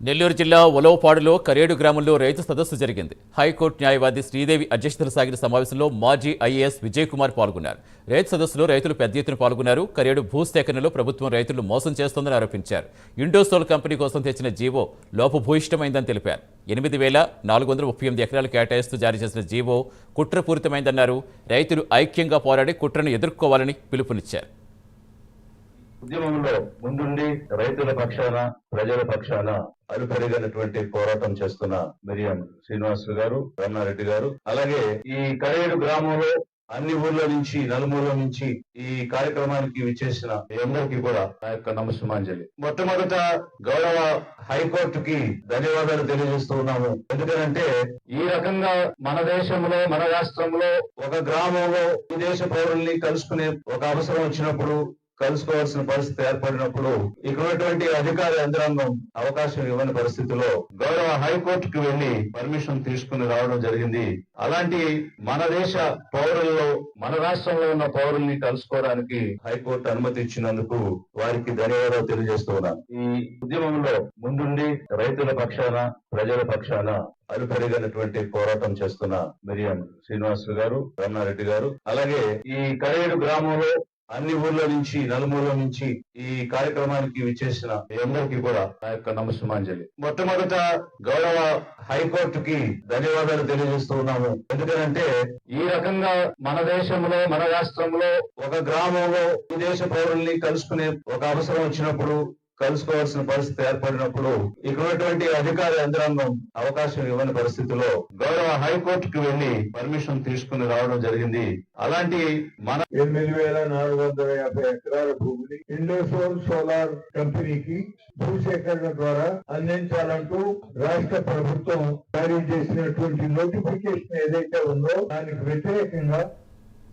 నెల్లూరు జిల్లా ఒలవపాడులో కరేడు గ్రామంలో రైతు సదస్సు జరిగింది. హైకోర్టు న్యాయవాది శ్రీదేవి అధ్యక్షతన సాగిన సమావేశంలో మాజీ ఐఏఎస్ విజయ్ కుమార్ పాల్గొన్నారు. రైతు సదస్సులో రైతులు పెద్ద ఎత్తున పాల్గొన్నారు. కరేడు భూసేకరణలో ప్రభుత్వం రైతులను మోసం చేస్తోందని ఆరోపించారు. ఇండోసోల్ కంపెనీ కోసం తెచ్చిన జీవో లోపభూయిష్టమైందని తెలిపారు. 8,438 ఎకరాలు కేటాయిస్తూ జారీ చేసిన జీవో కుట్రపూరితమైందన్నారు. రైతులు ఐక్యంగా పోరాడి కుట్రను ఎదుర్కోవాలని పిలుపునిచ్చారు. ఉద్యమంలో ముందుండి రైతుల పక్షాన ప్రజల పక్షాన అలుపెరిగినటువంటి పోరాటం చేస్తున్న మిరియం శ్రీనివాసులు గారు, రమణారెడ్డి గారు, అలాగే ఈ కరేడు గ్రామంలో అన్ని ఊర్ల నుంచి నలుమూల నుంచి ఈ కార్యక్రమానికి విచ్చేసిన అందరికీ కూడా నా యొక్క నమస్సుమాంజలి. మొట్టమొదట గౌరవ హైకోర్టుకి ధన్యవాదాలు తెలియజేస్తూ ఉన్నాము. ఎందుకంటే ఈ రకంగా మన దేశంలో మన రాష్ట్రంలో ఒక గ్రామంలో ఈ దేశ పౌరుల్ని కలుసుకునే ఒక అవసరం వచ్చినప్పుడు కలుసుకోవాల్సిన పరిస్థితి ఏర్పడినప్పుడు ఇక్కడ అధికార యంత్రాంగం అవకాశం ఇవ్వని పరిస్థితిలో గౌరవ హైకోర్టుకు వెళ్లి పర్మిషన్ తీసుకుని రావడం జరిగింది. అలాంటి మన దేశ పౌరుల్లో మన రాష్ట్రంలో ఉన్న పౌరుల్ని కలుసుకోవడానికి హైకోర్టు అనుమతి ఇచ్చినందుకు వారికి ధన్యవాదాలు తెలియజేస్తూ ఉన్నాను. ఈ ఉద్యమంలో ముందుండి రైతుల పక్షాన ప్రజల పక్షాన అలుపెరిగినటువంటి పోరాటం చేస్తున్న మిరియం శ్రీనివాసులు గారు, రమణారెడ్డి గారు, అలాగే ఈ కరేడు గ్రామంలో అన్ని ఊర్ల నుంచి నలుమూల నుంచి ఈ కార్యక్రమానికి విచ్చేసిన అందరికీ కూడా నా యొక్క నమస్సుమాంజలి. మొట్టమొదట గౌరవ హైకోర్టుకి ధన్యవాదాలు తెలియజేస్తూ ఉన్నాము. ఎందుకంటే ఈ రకంగా మన దేశంలో మన రాష్ట్రంలో ఒక గ్రామంలో ఈ దేశ పౌరుల్ని కలుసుకునే ఒక అవసరం వచ్చినప్పుడు కలుసుకోవాల్సిన పరిస్థితి ఏర్పడినప్పుడు ఇక్కడ అధికార యంత్రాంగం అవకాశం ఇవ్వని పరిస్థితిలో గౌరవ హైకోర్టుకు వెళ్లి పర్మిషన్ తీసుకుని రావడం జరిగింది. అలాంటి మన 8,450 ఎకరాల భూమిని ఇండోసోల్ సోలార్ కంపెనీకి భూసేకరణ ద్వారా అందించాలంటూ రాష్ట్ర ప్రభుత్వం జారీ చేసినటువంటి నోటిఫికేషన్ ఏదైతే ఉందో దానికి వ్యతిరేకంగా